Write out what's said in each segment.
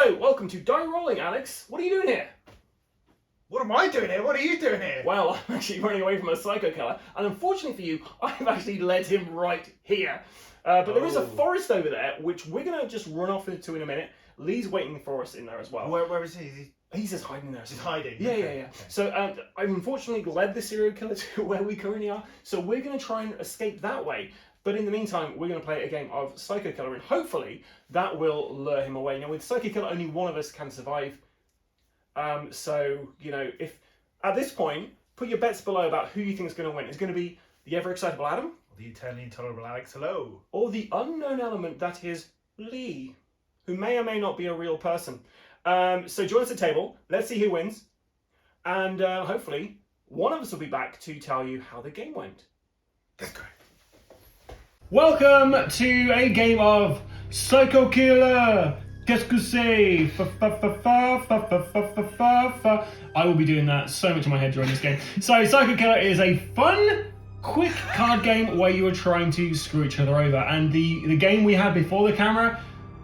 Hello, welcome to Die Rollin, Alex. What are you doing here? What am I doing here? What are you doing here? Well, I'm actually running away from a psycho killer, and unfortunately for you, I've actually led him right here. But there is a forest over there, which we're going to just run off into in a minute. Lee's waiting for us in there as well. Where is he? He's just hiding there. He's hiding? Yeah. Okay. So I've unfortunately led the serial killer to where we currently are, so we're going to try and escape that way. But in the meantime, we're going to play a game of Psycho Killer, and hopefully that will lure him away. Now, with Psycho Killer, only one of us can survive. So, you know, if at this point, put your bets below about who you think is going to win. It's going to be the ever-excitable Adam, Or the eternally intolerable Alex. Hello. or the unknown element that is Lee, who may or may not be a real person. So join us at the table. Let's see who wins. And hopefully, one of us will be back to tell you how the game went. Let's go. Welcome to a game of Psycho Killer. Qu'est-ce que c'est? I will be doing that so much in my head during this game. So Psycho Killer is a fun, quick card game where you are trying to screw each other over. And the game we had before the camera,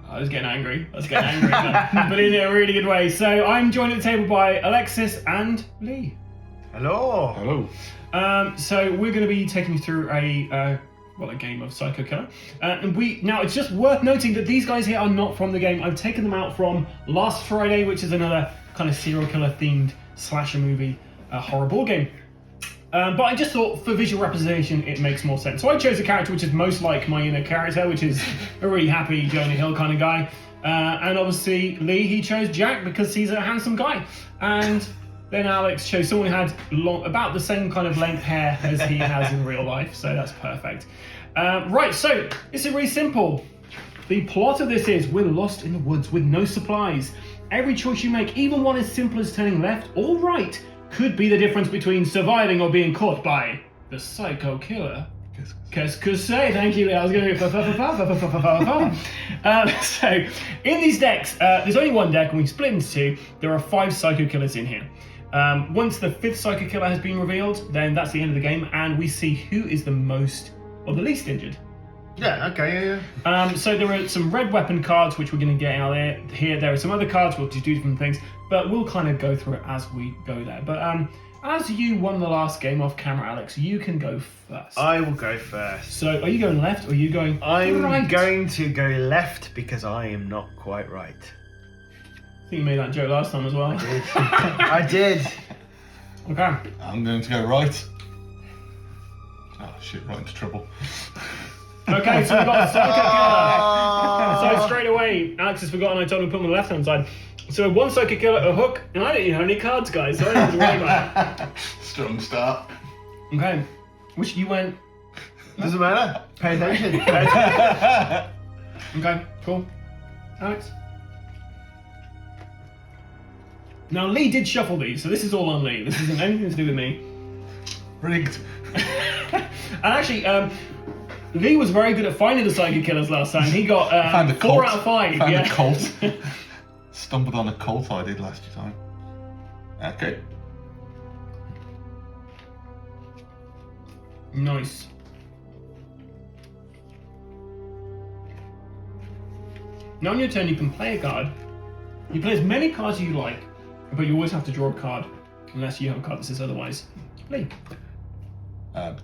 I was getting angry. But in a really good way. So I'm joined at the table by Alexis and Lee. Hello. Hello. So we're going to be taking you through a game of Psycho Killer. Now it's just worth noting that these guys here are not from the game. I've taken them out from Last Friday, which is another kind of serial killer themed slasher movie horror board game. But I just thought for visual representation it makes more sense. So I chose a character which is most like my inner character, which is a really happy Jonah Hill kind of guy. And obviously Lee, he chose Jack because he's a handsome guy. And then Alex chose someone who had about the same kind of length hair as he has in real life, so that's perfect. Right, so this is really simple. The plot of this is we're lost in the woods with no supplies. Every choice you make, even one as simple as turning left or right, could be the difference between surviving or being caught by the Psycho Killer. Qu'est-ce que c'est? Thank you, Lee. I was going to go. So, in these decks, there's only one deck, and we split into two. There are 5 Psycho Killers in here. Once the 5th Psycho Killer has been revealed, then that's the end of the game, and we see who is the most or the least injured. Yeah, okay, yeah. So there are some red weapon cards, which we're going to get out here. There are some other cards, we'll do different things, but we'll kind of go through it as we go there. But as you won the last game off camera, Alex, you can go first. I will go first. So are you going left or are you going I'm right? going to go left because I am not quite right. I think you made that joke last time as well. I did. Okay. I'm going to go right. Oh shit, right into trouble. Okay, so we've got Psycho Killer. So straight away, Alex has forgotten I told him to put him on the left hand side. So one Psycho Killer, a hook, and I don't even have any cards, guys, so I don't have to worry about it. Strong start. Okay. Which you went. Doesn't matter. Pay attention. Okay, cool. Alex? Now, Lee did shuffle these, so this is all on Lee. This isn't anything to do with me. Rigged. And actually, Lee was very good at finding the Psycho Killers last time. He got Found a 4 cult. out of 5. Found yeah. a cult. Stumbled on a cult I did last time. Okay. Nice. Now on your turn, you can play a card. You play as many cards as you like, but you always have to draw a card, unless you have a card that says otherwise. Lee.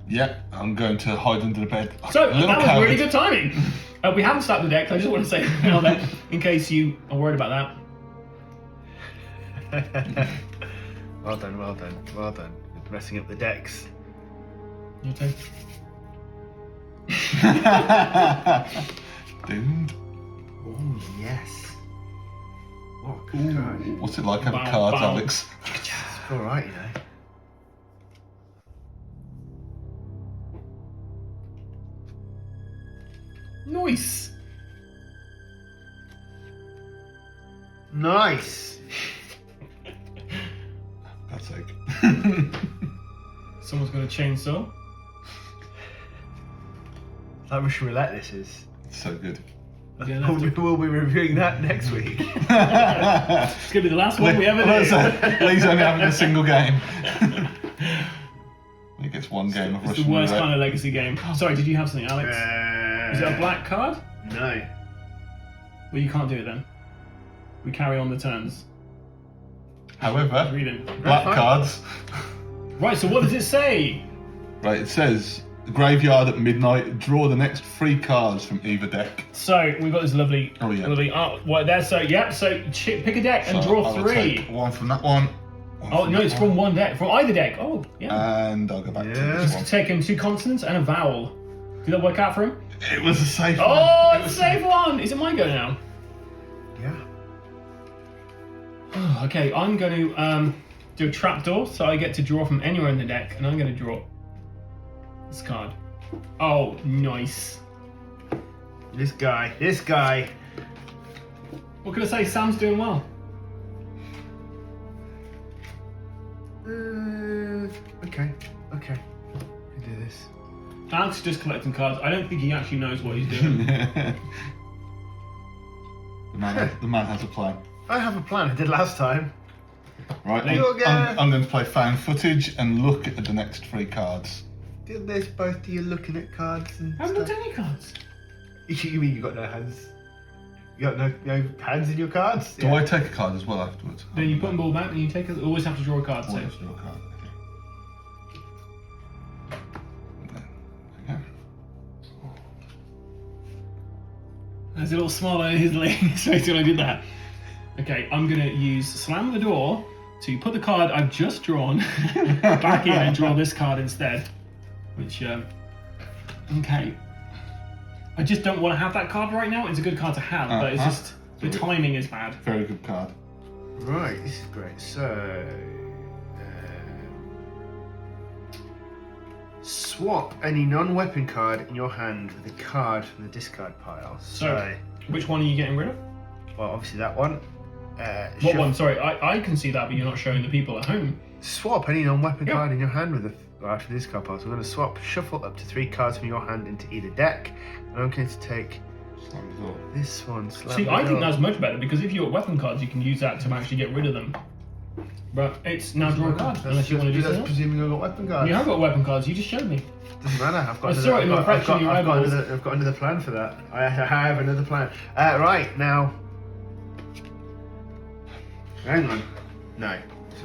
Yeah, I'm going to hide under the bed. So, A little that was coward. really good timing. We haven't started the deck, I just want to say now that, in case you are worried about that. Well done. Messing up the decks. Your turn. Doomed. Oh, yes. What a good card. What's it like having Bow, cards, bow. Alex? It's alright, you know. Nice. Nice. God's sake. Someone's got a chainsaw. How much roulette this is. So good. We'll be reviewing that next week. It's going to be the last one we ever do. Lee's only having a single game. He gets one game of It's Russian the worst roulette. kind of legacy game. Sorry, did you have something, Alex? Is it a black card? No. Well, you can't do it then. we carry on the turns. However, Reading. black fine. cards. Right, so what does it say? Right, it says the graveyard at midnight. Draw the next 3 cards from either deck. So we've got this lovely, Oh, yeah. lovely art right there. So yeah, so pick a deck and So draw I will 3. take one from that one. one Oh from no, that it's from one deck, from either deck. Oh yeah. And I'll go back to Yeah. this one. Just taking 2 consonants and a vowel. Did that work out for him? It was a safe one. Oh, It it's was a safe one. Is it my go now? Yeah. Okay, I'm going to do a trapdoor, so I get to draw from anywhere in the deck, and I'm going to draw this card. Oh, nice. This guy. What can I say? Sam's doing well. Okay. We do this. Alex is just collecting cards. I don't think he actually knows what he's doing. the man has a plan. I have a plan. I did last time. Right, You'll get- I'm going to play found footage and look at the next 3 cards. Did this both of you looking at cards and I haven't stuff? got any cards. You mean you got no hands? You got no hands in your cards? Do I take a card as well afterwards? Then you put them all back, and you take it. Always have to draw a card. So. Always draw a card. Okay. There's a little smile on his face when I did that. Okay, I'm gonna use slam the door to put the card I've just drawn back in and draw this card instead. Which, okay. I just don't want to have that card right now. It's a good card to have, but it's just the timing is bad. Very good card. Right, this is great. So, swap any non-weapon card in your hand with a card from the discard pile. So, which one are you getting rid of? Well, obviously that one. What one? Sorry, I can see that, but you're not showing the people at home. Swap any non-weapon Yeah. card in your hand with a card from the discard pile. So I'm going to shuffle up to 3 cards from your hand into either deck, and I'm going to take Slam the door. this one. Slam See, the I think door. that's much better because if you've got weapon cards, you can use that to actually get rid of them. But it's now draw a card, unless you want to do That's something else. presuming I've got weapon cards. You have got weapon cards, you just showed me. Doesn't matter. I've got I saw it in the fraction of your eyeballs. I've got another plan for that. I have another plan. Right now. Hang on. No.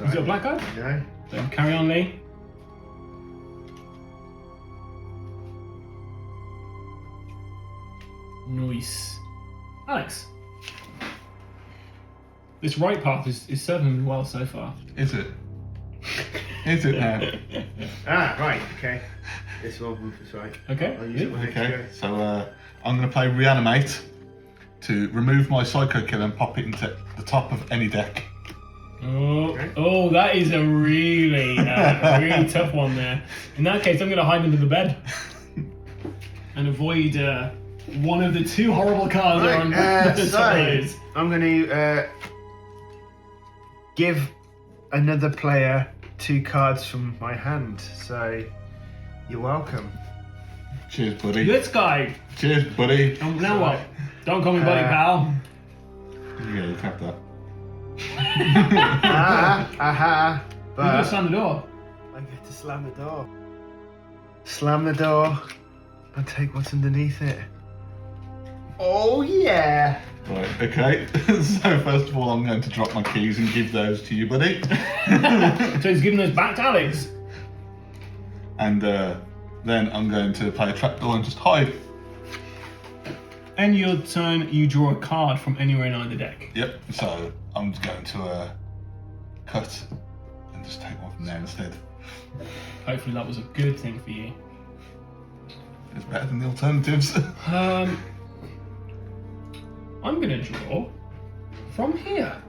Is it a black card? No. Then carry on, Lee. Nice. Alex. This right path is serving me well so far. Is it? Is it now? Right. Okay. This one move is right. Okay. I'll use it when I Okay, go. so I'm going to play Reanimate to remove my Psycho Killer and pop it into the top of any deck. Oh, Okay. oh, that is a really, really tough one there. In that case, I'm going to hide under the bed and avoid one of the 2 horrible cards that are on the top of those. I'm going to give another player 2 cards from my hand. So you're welcome. Cheers, buddy. This guy. Cheers, buddy. And now what? Don't call me buddy, pal. Yeah, you have that. Aha. You're going to But slam the door. I get to slam the door. Slam the door and take what's underneath it. Oh yeah! Right, okay. So first of all, I'm going to drop my keys and give those to you, buddy. So he's giving those back to Alex. And then I'm going to play a trapdoor and just hide. End your turn, you draw a card from anywhere in either deck. Yep, so I'm just going to cut and just take one from there instead. Hopefully that was a good thing for you. It's better than the alternatives. I'm gonna draw from here.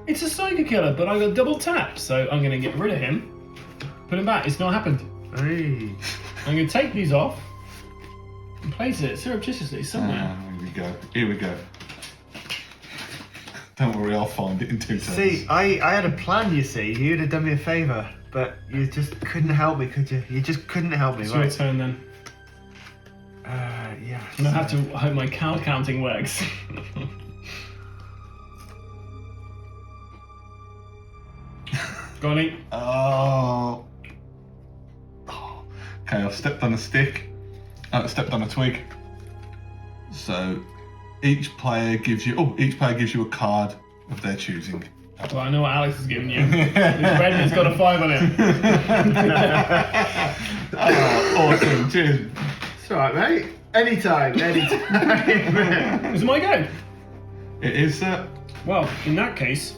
It's a Psycho Killer, but I got double tap, so I'm gonna get rid of him. Put him back, it's not happened. Hey. I'm gonna take these off and place it surreptitiously somewhere. Here we go. Don't worry, I'll find it in 2 turns. See, I had a plan, you see. You'd have done me a favour, but you just couldn't help me, could you? You just couldn't help me, It's your right? turn then. Yeah. And I have to hope my count counting works. Go on, Lee. Oh. Okay, I've stepped on a stick. Stepped on a twig. So each player gives you a card of their choosing. Well, I know what Alex has given you. This red one's got a 5 on it. Oh, awesome, cheers. It's alright, mate. Anytime. Is it my go? It is, Well, in that case,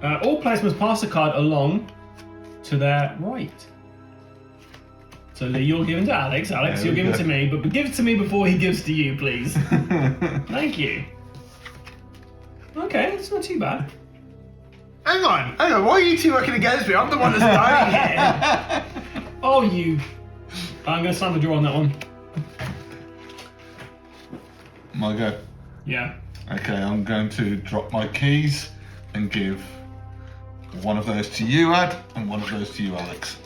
all players must pass a card along to their right. So Lee, you're giving to Alex. Alex, There you're we giving go. to me, but give it to me before he gives to you, please. Thank you. Okay, it's not too bad. Hang on. Why are you two working against me? I'm the one that's dying here. Oh, you. I'm going to slam the draw on that one. My go. Yeah. Okay, I'm going to drop my keys and give one of those to you, Ad, and one of those to you, Alex.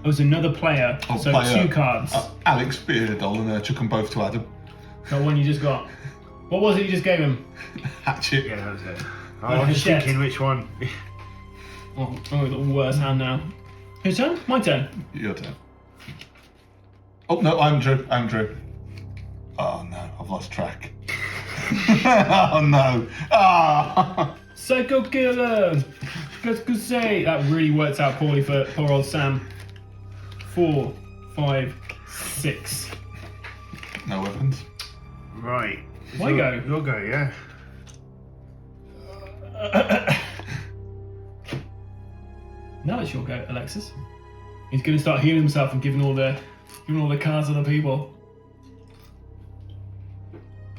Oh, it's another player. Oh, so player. 2 cards. Alex, Beardall, and chuck them both to Adam. That one you just got. What was it you just gave him? Hatchet. Yeah, that was it. Oh, I was just shit. thinking which one. Oh, the worst hand now. Whose turn? My turn. Your turn. Oh, no, I'm Drew. Oh, no, I've lost track. Oh, no. Ah. Psycho killer! Let's go say. That really worked out poorly for poor old Sam. 4, 5, 6. No weapons. Right. My go. Your go, yeah. Now it's your go, Alexis. He's going to start healing himself and giving all the cards to the people.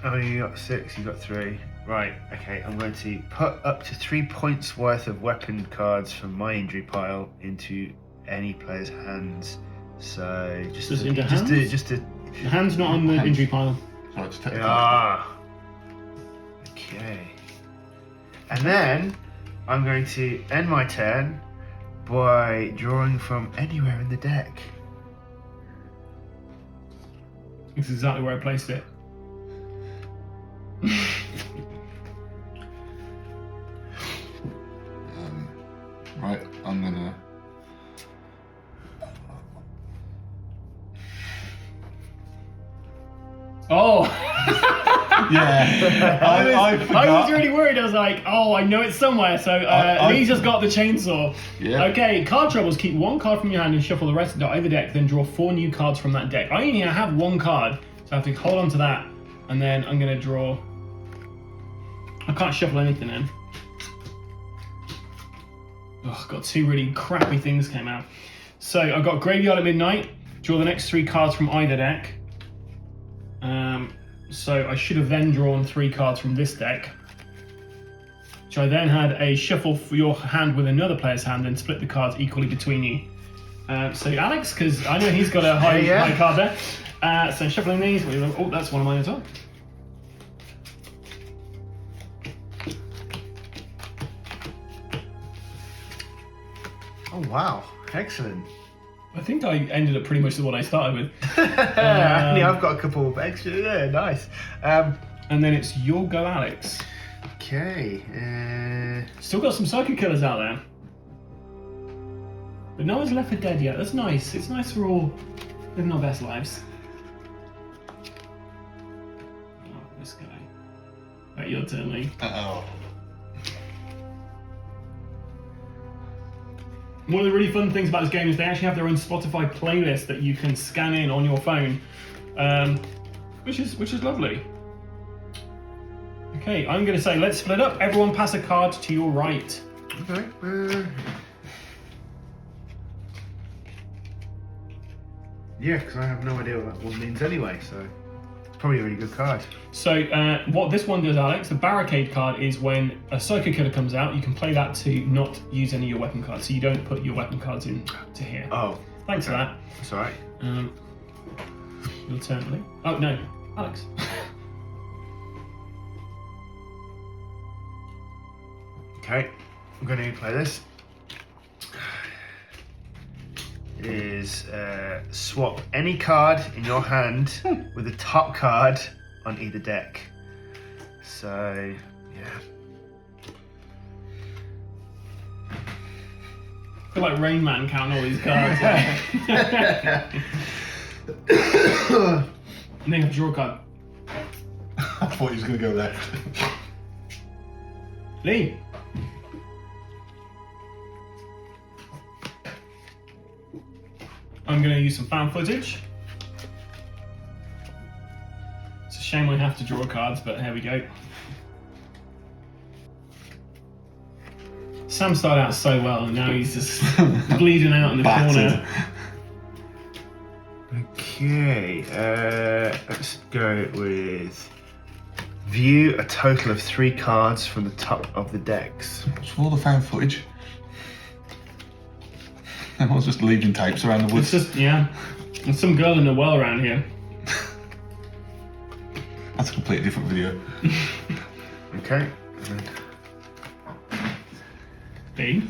Oh, you got 6, you got 3. Right, okay, I'm going to put up to 3 points worth of weapon cards from my injury pile into any player's hands. So just into hands? to The hand's not on the Hands. injury pile. So it's take the card. Okay. And then I'm going to end my turn by drawing from anywhere in the deck. This is exactly where I placed it. Right, I'm gonna. Oh! Yeah, I forgot. was really worried. I was like, oh, I know it's somewhere. So Lee just got the chainsaw. Yeah. Okay, card troubles. Keep 1 card from your hand and shuffle the rest out of the deck. Then draw 4 new cards from that deck. I only have 1 card, so I have to hold on to that. And then I'm going to draw. I can't shuffle anything in. Oh, got 2 really crappy things came out. So I've got Graveyard at Midnight. Draw the next 3 cards from either deck. So I should have then drawn 3 cards from this deck, which I then had a shuffle for your hand with another player's hand and split the cards equally between you. So Alex, because I know he's got a high card there. So shuffling these. Oh, that's one of mine as well. Oh wow, excellent. I think I ended up pretty much with what I started with. I've got a couple of extra. Yeah, nice. And then it's your go, Alex. Okay. Still got some psycho killers out there. But no one's left for dead yet. That's nice. It's nice we're all living our best lives. Oh, this guy. Right, your turn, Lee. Oh. One of the really fun things about this game is they actually have their own Spotify playlist that you can scan in on your phone, which is lovely. Okay, I'm going to say let's split up. Everyone pass a card to your right. Okay. Yeah, because I have no idea what that one means anyway, so it's probably a really good card. So what this one does, Alex, the barricade card is when a psycho killer comes out, you can play that to not use any of your weapon cards. So you don't put your weapon cards in to here. Oh. Thanks for that. That's alright. Your turn, Lee. Oh, no. Alex. Okay, I'm going to play this. It is swap any card in your hand with the top card on either deck. So, yeah. I feel like Rain Man counting all these cards. And then you have to draw a card. thought he was going to go left. Lee. I'm going to use some fan footage. It's a shame I have to draw cards, but here we go. Sam started out so well, and now he's just bleeding out in the corner. Okay, let's go with view a total of 3 cards from the top of the decks. What's for all the fan footage? Everyone's just leaving tapes around the woods. It's just, yeah. There's some girl in a well around here. That's a completely different video. Okay. B.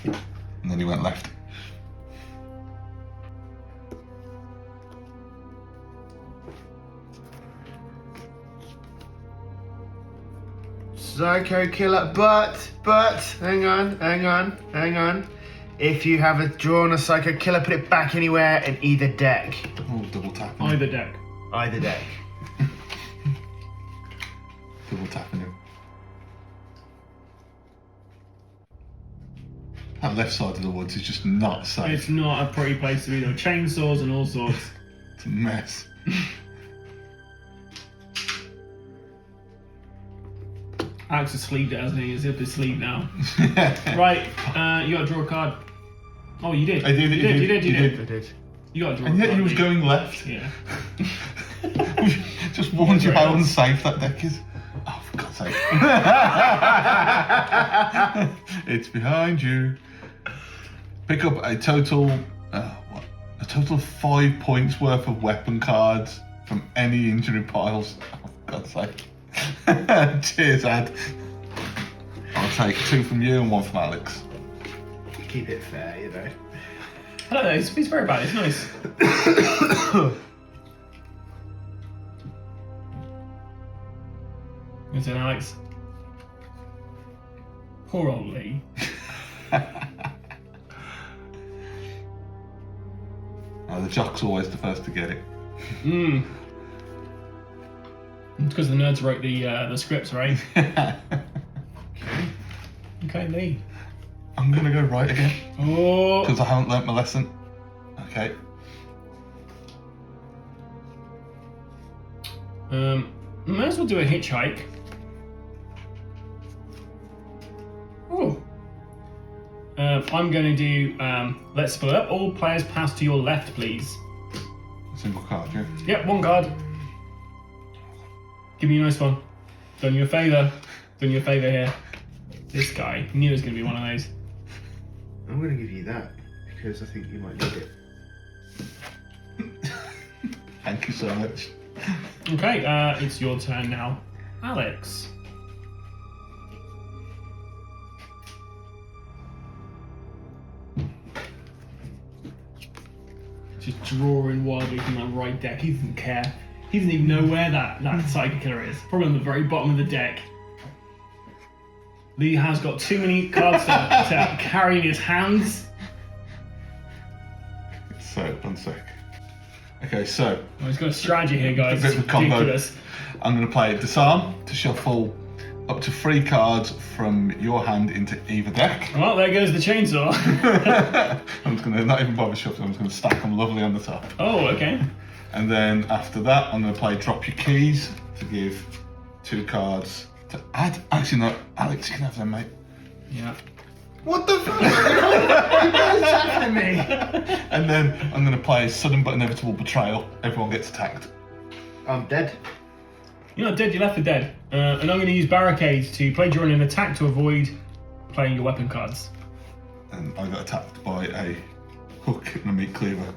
And then he went left. Psycho killer, but, hang on. If you have drawn a psycho killer, put it back anywhere in either deck. Oh, double tapping. Either deck. Either deck. Double tapping him. That left side of the woods is just not safe. It's not a pretty place to be. There are chainsaws and all sorts. It's a mess. Alex has sleeved it, hasn't he? He's up his sleeve now. Right, you got to draw a card. Oh, you did. I did. You did. I did. You got to draw And a yet card. he was going left. Yeah. Just warned you how unsafe that deck is. Oh, for God's sake. It's behind you. Pick up a total, a total of 5 points worth of weapon cards from any injury piles. Oh, for God's sake. Cheers, Ad. I'll take 2 from you and 1 from Alex. Keep it fair, you know. I don't know, it's very bad, it's nice. Is it Alex? Poor old Lee. The jock's always the first to get it. It's because the nerds wrote the scripts, right? Okay, Lee. I'm gonna go right again. Oh. Because I haven't learnt my lesson. Okay. Might as well do a hitchhike. Oh. I'm going to do, let's split up. All players pass to your left, please. Single card, yeah. Yep, 1 card. Give me a nice one. Done you a favour. Done you a favour here. This guy, knew it was going to be one of those. I'm going to give you that because I think you might need it. Thank you so much. Okay, it's your turn now. Alex. Just drawing wildly from that right deck. He doesn't care. He doesn't even know where that Psycho Killer is. Probably on the very bottom of the deck. Lee has got too many cards to carry in his hands. So, 1 sec. Okay, so. Oh, he's got a strategy here, guys. A bit of a It's combo. ridiculous. I'm going to play Disarm to shuffle up to 3 cards from your hand into either deck. Well, there goes the chainsaw. I'm just going to not even bother shuffling, I'm just going to stack them lovely on the top. Oh, okay. And then after that, I'm going to play Drop Your Keys to give 2 cards to add. Actually, no, Alex, you can have them, mate. Yeah. What the fuck? What is happening to me? And then I'm going to play Sudden But Inevitable Betrayal. Everyone gets attacked. I'm dead. You're not dead, you're left for dead. And I'm going to use Barricades to play during an attack to avoid playing your weapon cards. And I got attacked by a hook and a meat cleaver.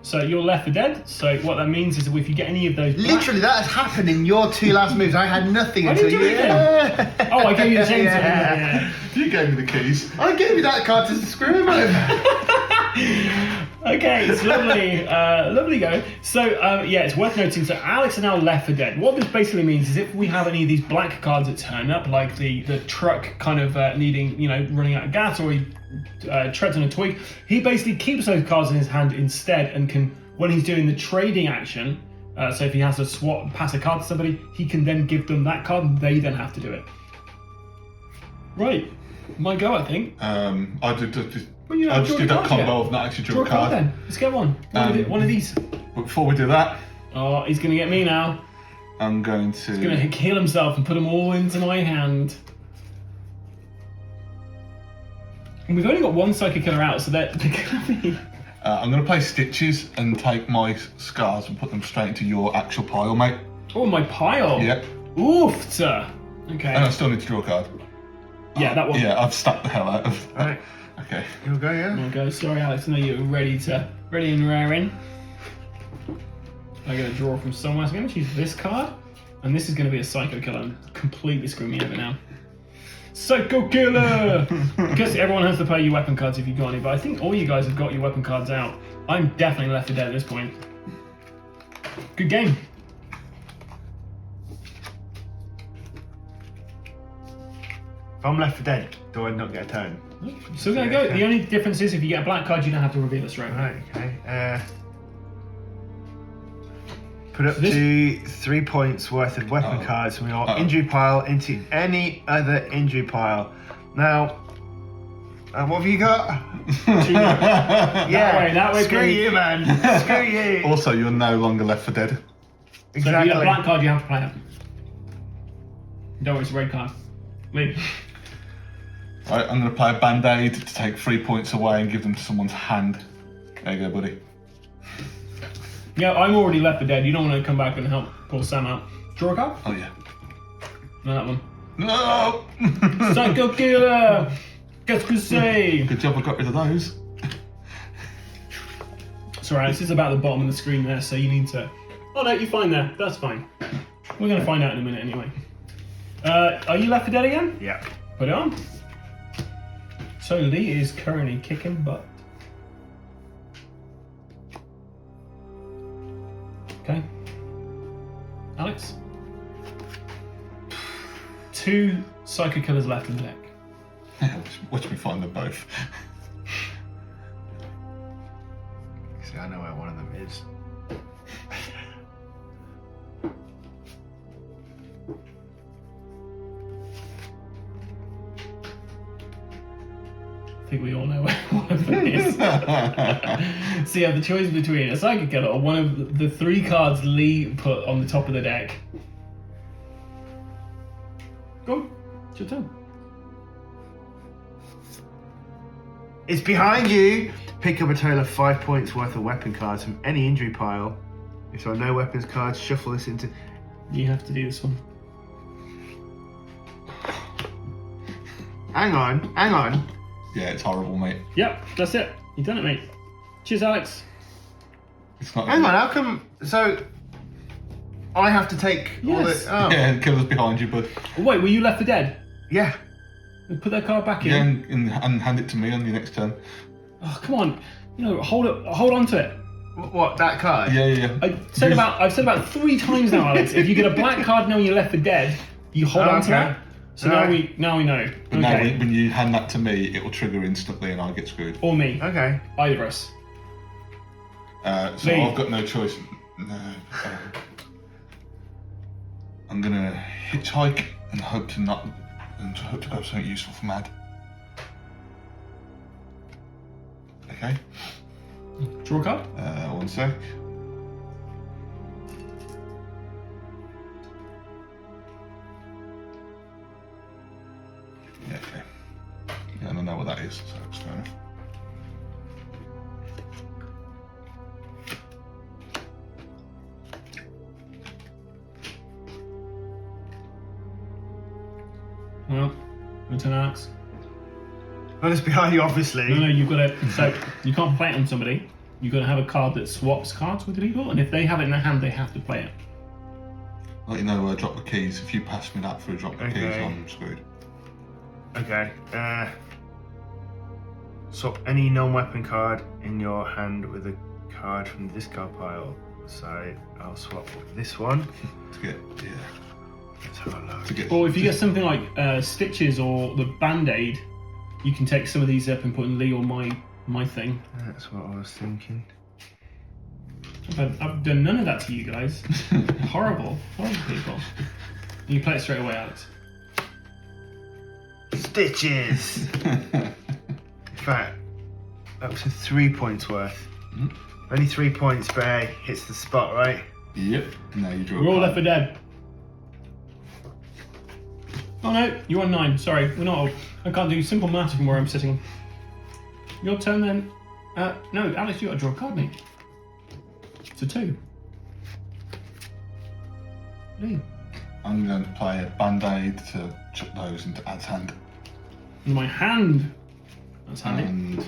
So you're left for dead. So what that means is that if you get any of those black... Literally, that has happened in your 2 last moves. I had nothing I until didn't do you. anything. Oh, I gave you the chainsaw. Yeah. You gave me the keys. I gave you that card to screw him over. Okay, it's lovely. Lovely go. So, yeah, it's worth noting. So Alex are now left for dead. What this basically means is if we have any of these black cards that turn up, like the truck kind of needing, running out of gas, or he treads on a twig, he basically keeps those cards in his hand instead and can, when he's doing the trading action, So if he has to pass a card to somebody, he can then give them that card, and they then have to do it. Right, my go, I think. I just Well, you I just draw did a that card combo yet. of not actually Draw draw a a card card. then. Let's get one. One of these. But before we do that, Oh, he's going to get me now. I'm going to. He's going to kill himself and put them all into my hand. And we've only got one Psychic Killer out, so they're going to be... I'm going to play Stitches and take my scars and put them straight into your actual pile, mate. Oh, my pile. Yep. Oofta. Okay. And I still need to draw a card. Yeah, that one. Yeah, I've stacked the hell out of. Right. Okay. You'll go, yeah? Okay, sorry Alex, I know you're ready and raring. I'm going to draw from somewhere, so I'm going to choose this card. And this is going to be a Psycho Killer and completely screw me over now. Psycho Killer! Because everyone has to play your weapon cards if you've got any, but I think all you guys have got your weapon cards out. I'm definitely Left 4 Dead at this point. Good game. If I'm Left 4 Dead, do I not get a turn? So there you go. The only difference is if you get a black card, you don't have to reveal it straight away. Right, okay. Put up So this- to 3 points worth of weapon cards from your injury pile into any other injury pile. Now, what have you got? Yeah, that way, screw please. you, man. Screw you. Also, you're no longer Left 4 Dead. So if you Exactly. get a black card, you have to play it. Don't worry, it's a red card. Leave. Right, I'm going to play a Band-Aid to take 3 points away and give them to someone's hand. There you go, buddy. Yeah, I'm already Left 4 Dead. You don't want to come back and help pull Sam out. Draw a card? Oh, yeah. No, that one. No! Psycho Killer! Qu'est-ce que c'est? Good job I got rid of those. Sorry, Alex, it's about the bottom of the screen there, so you need to... Oh no, you're fine there. That's fine. We're going to find out in a minute anyway. Are you Left 4 Dead again? Yeah. Put it on. So Lee is currently kicking butt. Okay. Alex? 2 Psycho Killers left in the deck. Watch me find them both. See, I know where one of them is. I think we all know where one of them is. So you have the choice between a Psychic Killer or one of the 3 cards Lee put on the top of the deck. Go. It's your turn. It's behind you. Pick up a total of 5 points worth of weapon cards from any injury pile. If there are no weapons cards, shuffle this into... You have to do this one. Hang on. Yeah, it's horrible, mate. Yep, that's it. You done it, mate. Cheers, Alex. It's not. Hang on, how come... So, I have to take all Yes. the... Oh, Yeah, the killer's behind you, bud. Oh, wait, were you Left 4 Dead? yeah. Put that card back in. Yeah, and hand it to me on your next turn. Oh, come on. You know, hold on to it. What, that card? Yeah. I've said about 3 times now, Alex. If you get a black card knowing you're Left 4 Dead, you hold on to Okay. that. So Alright. now we know. But now Okay. when you hand that to me, it will trigger instantly and I get screwed. Or me. Okay. Either of us. So Lee. I've got no choice. No. I'm gonna hitchhike and hope to grab something useful for Mad. Okay. Draw a card. 1 sec. Yeah, okay. Yeah, I don't know what that is, so it's fair enough. Well, your turn, Alex. Well, it's behind you, obviously. No, you've got to. So you can't play it on somebody. You've got to have a card that swaps cards with the people, and if they have it in their hand, they have to play it. Let you know, drop the keys. If you pass me that through drop the keys, Okay. I'm screwed. Okay. Swap any non-weapon card in your hand with a card from the discard pile. So I'll swap this one. To get, yeah. Let's have a look. To get. Or if you get something like Stitches or the Band-Aid, you can take some of these up and put in Lee or my thing. That's what I was thinking. I've done none of that to you guys. Horrible people. You play it straight away, Alex. Stitches! In fact, up to 3 points worth. Only 3 points, but hey, hits the spot, right? Yep. Now you draw. We're all a Left card. 4 Dead. Oh no, you're on 9. Sorry, we're not. I can't do simple math from where I'm sitting. Your turn then. No, Alex, you got to draw a card, mate. It's a 2. Lee. I'm going to play a band-aid to chuck those into Ad's hand. In my hand. That's handy. And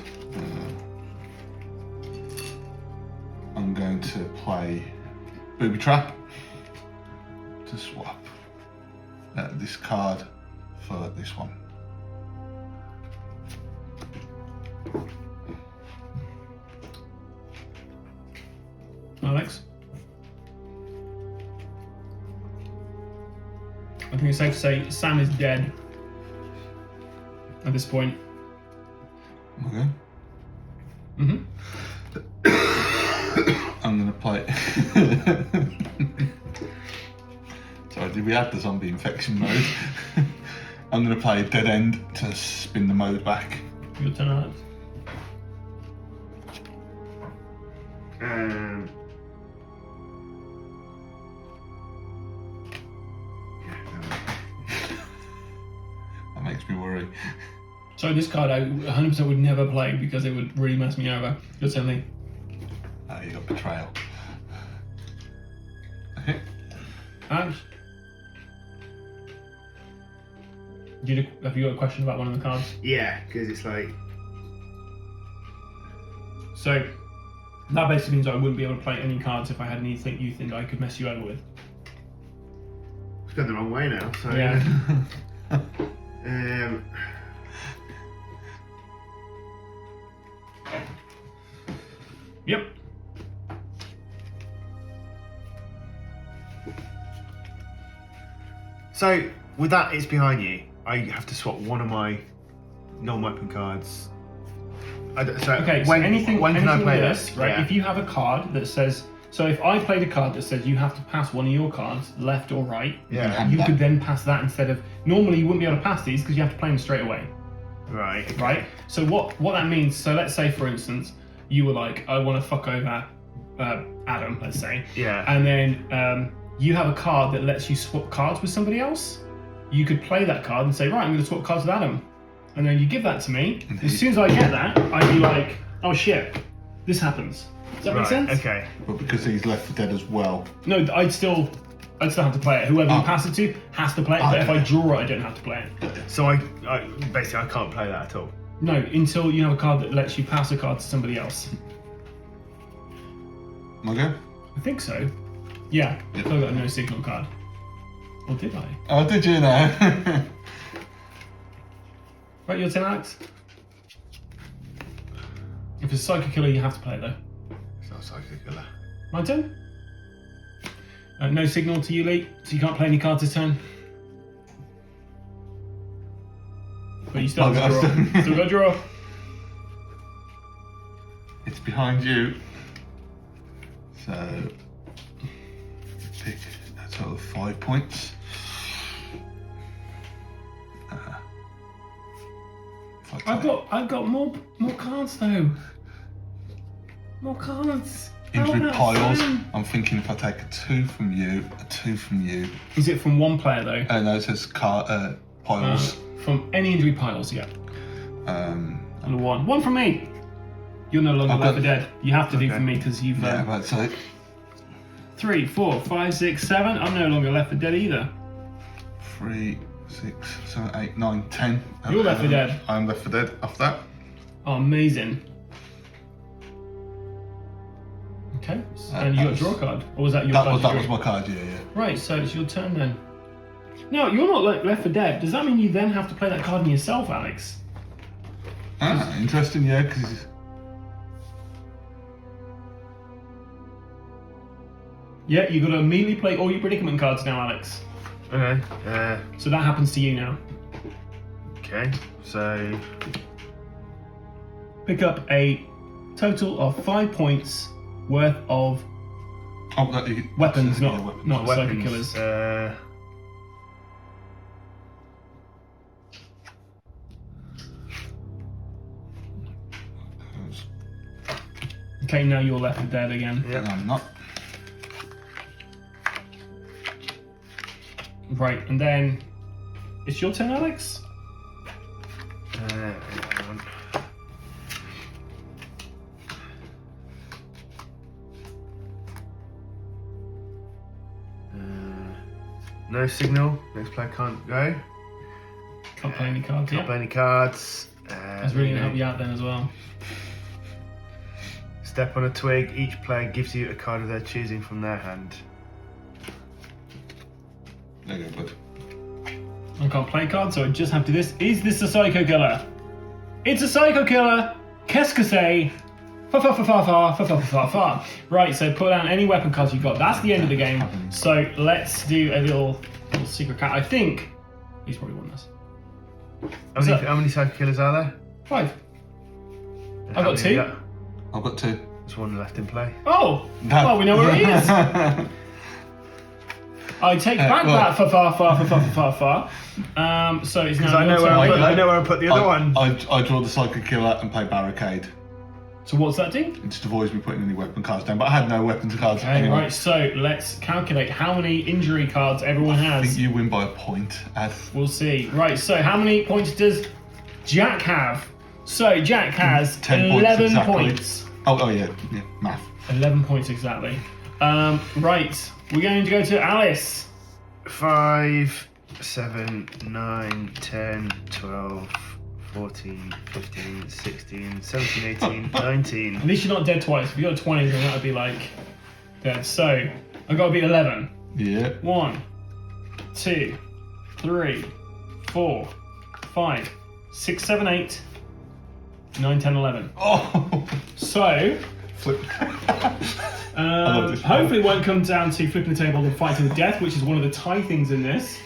I'm going to play Booby Trap to swap this card for this one. Alex. I think it's safe to say Sam is dead at this point. Okay. Mm-hmm. I'm going to play. Sorry, did we add the zombie infection mode? I'm going to play Dead End to spin the mode back. Your turn, Alex. That makes me worry. So this card I 100% would never play because it would really mess me over. Your turn, Lee. You got Betrayal. Okay. Alex. Have you got a question about one of the cards? Yeah, because it's like... So that basically means I wouldn't be able to play any cards if I had anything you think I could mess you over with. It's gone the wrong way now, so... Yeah. Yep. So, with that, it's behind you. I have to swap one of my non-weapon cards. Okay, so when anything can I with play this, this? right? Yeah. If you have a card that says, so if I played a card that says you have to pass one of your cards, left or right, Yeah. you could then pass that instead of, normally you wouldn't be able to pass these because you have to play them straight away, Right. Okay. right? So what that means, so let's say for instance, you were like, I want to fuck over Adam, let's say. Yeah. And then you have a card that lets you swap cards with somebody else. You could play that card and say, right, I'm going to swap cards with Adam. And then you give that to me. As soon as I get that, I'd be like, oh shit, this happens. Does that make sense? Okay. But because he's Left 4 Dead as well. No, I'd still have to play it. Whoever you pass it to has to play it. But if I draw it, I don't have to play it. So I basically I can't play that at all. No, until you have a card that lets you pass a card to somebody else. Okay. I think so. Yeah, Yep. so I got a no signal card. Or did I? Oh, did you now? Right, your turn, Alex. If it's Psycho Killer, you have to play it though. It's not Psycho Killer. My turn. No signal to you, Lee, so you can't play any cards this turn. But you still have to draw. Still got to draw. It's behind you. So pick a total of 5 points. If I take I've got more cards though. More cards. How injury about piles. Sam? I'm thinking if I take a 2 from you, a 2 from you. Is it from one player though? No, it says piles. From any injury piles, yeah. Um, And a 1. 1 from me. You're no longer I've Left got- 4 Dead. You have to do Okay. for me because you've yeah, right, so 3, 4, 5, 6, 7. I'm no longer Left 4 Dead either. 3, 6, 7, 8, 9, 10. You're Left 4 Dead. I'm Left 4 Dead off that. Oh, amazing. Okay, and you got a draw card, or was that your That card? was you that was drew? my card, yeah. Right, so it's your turn then. No, you're not Left 4 Dead. Does that mean you then have to play that card in yourself, Alex? Ah, interesting, yeah, because Yeah, you got to immediately play all your predicament cards now, Alex. Okay. So that happens to you now. Okay. So Pick up a total of 5 points worth of Oh, Weapons, yeah, not weapons. not psycho Weapons. killers. Okay, now you're left with dead again. Yeah. No, I'm not. Right, and then it's your turn, Alex. Hang on. No signal. Next player can't go. Can't play any cards. Can't Yeah, play any cards. I was really gonna help you out then as well. Step on a twig. Each player gives you a card of their choosing from their hand. There you go, bud. I can't play cards, so I just have to do this. Is this a psycho killer? It's a psycho killer. Qu'est-ce que c'est? Fa fa fa fa fa fa fa fa fa. Right, so put down any weapon cards you've got. That's the end of the game. So let's do a little secret cat. I think he's probably won this. How many psycho killers are there? 5. And I've how got many 2. have you I've got 2. There's one left in play. Oh, well, we know where he is. I take back that fa fa fa fa fa fa fa. So it's now I your know where turn. I know where I put the other one. I draw the psycho killer and play barricade. So what's that do? It just avoids me putting any weapon cards down. But I had no weapons cards Okay, anyway. right, so let's calculate how many injury cards everyone I think has. you win by a point, Ad. We'll see. Right, so how many points does Jack have? So Jack has 10 11 points exactly. points. Oh yeah, math. 11 points exactly. Right, we're going to go to Alice. 5, 7, 9, 10, 12, 14, 15, 16, 17, 18, 19. At least you're not dead twice. If you got 20, then that would be like dead. So I've got to beat 11. Yeah. 1, 2, 3, 4, 5, 6, 7, 8, 9, 10, 11. Oh. So Flip. love this hopefully it won't come down to flipping the table and fighting to the death, which is one of the tie things in this.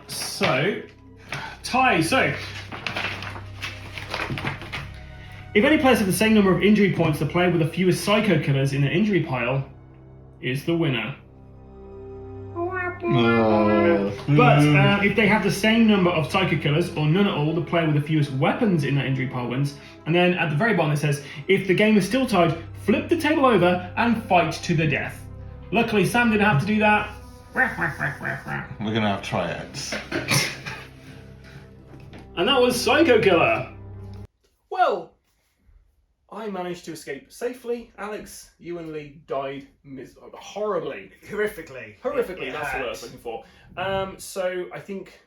So tie. So if any players have the same number of injury points, the player with the fewest psycho killers in their injury pile is the winner. But if they have the same number of psycho killers, or none at all, the player with the fewest weapons in that injury pile wins. And then at the very bottom it says, if the game is still tied, flip the table over and fight to the death. Luckily Sam didn't have to do that. We're gonna have tryouts. And that was Psycho Killer. Well, I managed to escape safely. Alex, you and Lee died horribly. Horrifically. Horrifically, that's the word I was looking for. So I think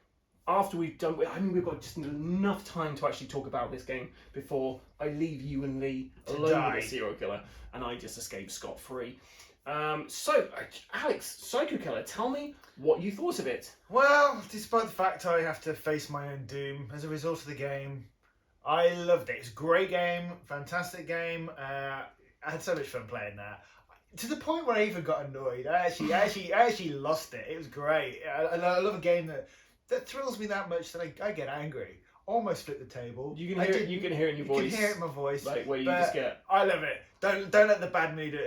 after we've done, I mean, we've got just enough time to actually talk about this game before I leave you and Lee alone with a serial killer, and I just escape scot-free. So, Alex, Psycho Killer, tell me what you thought of it. Well, despite the fact I have to face my own doom as a result of the game, I loved it. It's a great game, fantastic game. I had so much fun playing that. To the point where I even got annoyed. I actually lost it. It was great. I love a game that thrills me that much that I get angry. Almost flip the table. You can hear it. You can hear it in your voice. You can hear it in my voice. Like where you just get. I love it. Don't let the bad mood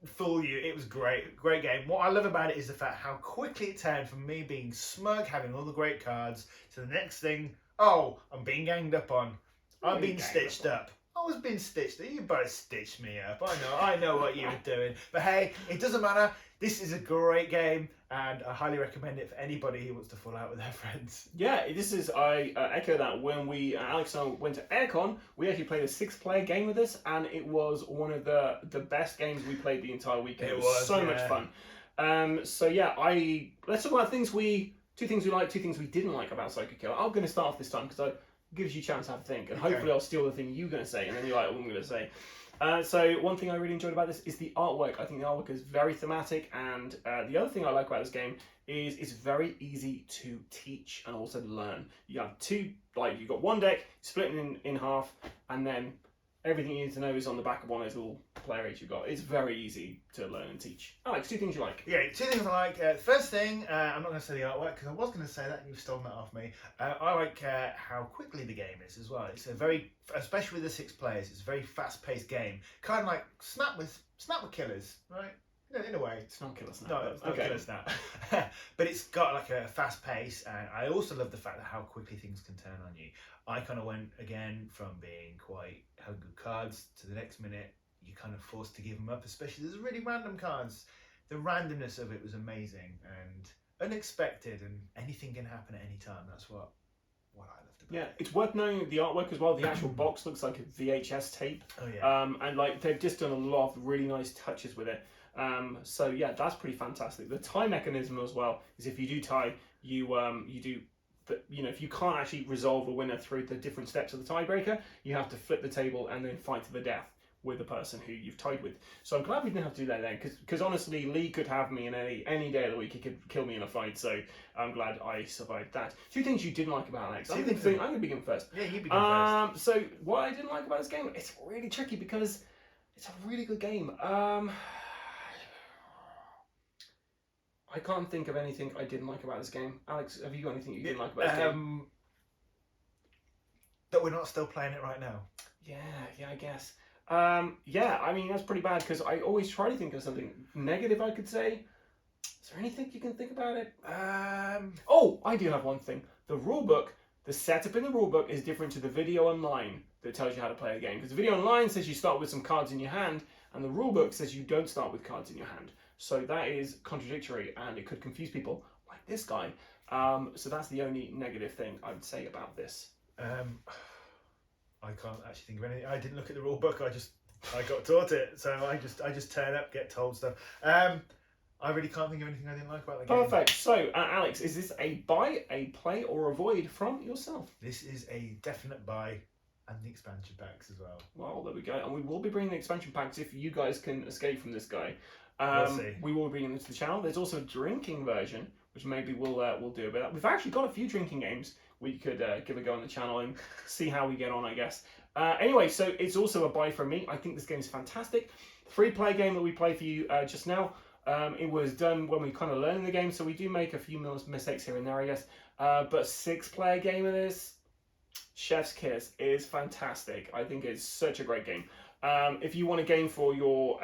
fool you. It was great game. What I love about it is the fact how quickly it turned from me being smug, having all the great cards, to the next thing. Oh, I'm being ganged up on. I'm being stitched up. I was being stitched up. You both stitched me up. I know what you were doing. But hey, it doesn't matter. This is a great game, and I highly recommend it for anybody who wants to fall out with their friends. Yeah, I echo that. When Alex and I went to Aircon, we actually played a 6-player game with this, and it was one of the best games we played the entire weekend. It was so much fun. So yeah, let's talk about two things we liked, two things we didn't like about Psycho Killer. I'm going to start off this time because it gives you a chance to have a think, and hopefully I'll steal the thing you're going to say, and then you're like, what I'm going to say. So one thing I really enjoyed about this is the artwork. I think the artwork is very thematic, and the other thing I like about this game is it's very easy to teach and also learn. You have you've got one deck, split it in half, and then everything you need to know is on the back of one of those little player aids you've got. It's very easy to learn and teach. Alex, 2 things you like. Yeah, 2 things I like. First thing, I'm not going to say the artwork because I was going to say that and you've stolen that off me. I like how quickly the game is as well. It's a very, especially with the 6 players, it's a very fast-paced game. Kind of like Snap with Killers, right? In a way. It's not Killer Snap. No, it's not Killer Snap. But it's got like a fast pace, and I also love the fact that how quickly things can turn on you. I kind of went again from being quite having good cards to the next minute you're kind of forced to give them up, especially there's really random cards. The randomness of it was amazing and unexpected, and anything can happen at any time. That's what I loved about it. It's worth knowing the artwork as well. The actual box looks like a VHS tape. Oh yeah. And like they've just done a lot of really nice touches with it. So yeah, that's pretty fantastic. The tie mechanism as well is if you do tie, you do. But if you can't actually resolve a winner through the different steps of the tiebreaker, you have to flip the table and then fight to the death with the person who you've tied with. So I'm glad we didn't have to do that then, because honestly, Lee could have me in any day of the week. He could kill me in a fight. So I'm glad I survived that. 2 things you didn't like about Alex. I'm going to begin first. Yeah, you begin first. So what I didn't like about this game, it's really tricky because it's a really good game. I can't think of anything I didn't like about this game. Alex, have you got anything you didn't like about this game? That we're not still playing it right now. Yeah, I guess. Yeah, I mean, that's pretty bad because I always try to think of something negative I could say. Is there anything you can think about it? Oh, I do have one thing. The rulebook, the setup in the rulebook is different to the video online that tells you how to play a game. Because the video online says you start with some cards in your hand, and the rulebook says you don't start with cards in your hand. So that is contradictory, and it could confuse people like this guy. So that's the only negative thing I would say about this. I can't actually think of anything. I didn't look at the rule book. I got taught it, so I just turn up, get told stuff. I really can't think of anything I didn't like about the game. Perfect. So, Alex, is this a buy, a play, or avoid from yourself? This is a definite buy, and the expansion packs as well. Well, there we go. And we will be bringing the expansion packs if you guys can escape from this guy. We'll see. We will be bringing them to the channel. There's also a drinking version, which maybe we'll do a bit. We've actually got a few drinking games we could give a go on the channel and see how we get on, I guess. Anyway, so it's also a buy from me. I think this game is fantastic. 3-player game that we played for you just now. It was done when we kind of learning the game, so we do make a few mistakes here and there, I guess. But 6-player game of this, Chef's Kiss, is fantastic. I think it's such a great game. If you want a game for your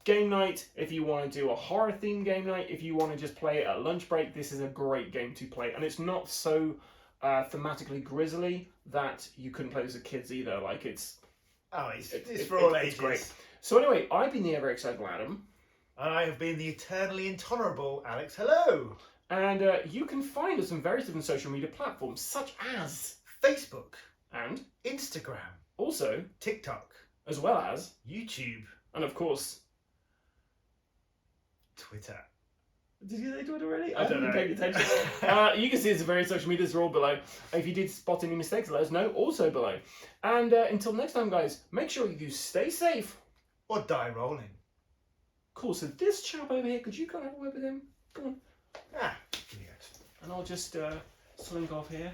game night, if you want to do a horror themed game night, if you want to just play it at lunch break, this is a great game to play. And it's not so thematically grisly that you couldn't play this with kids either. Like it's for all ages. It's great. So anyway, I've been the ever excitable Adam. And I have been the eternally intolerable Alex. Hello. And you can find us on various different social media platforms such as Facebook and Instagram, also TikTok, as well as YouTube, and of course Twitter. Did you say Twitter already? I don't know. Paying attention. You can see us at various social medias are all below. If you did spot any mistakes, let us know, also below. And until next time, guys, make sure you do stay safe. Or die rolling. Cool, so this chap over here, could you go and have a word with him? Come on. Yes. And I'll just slink off here.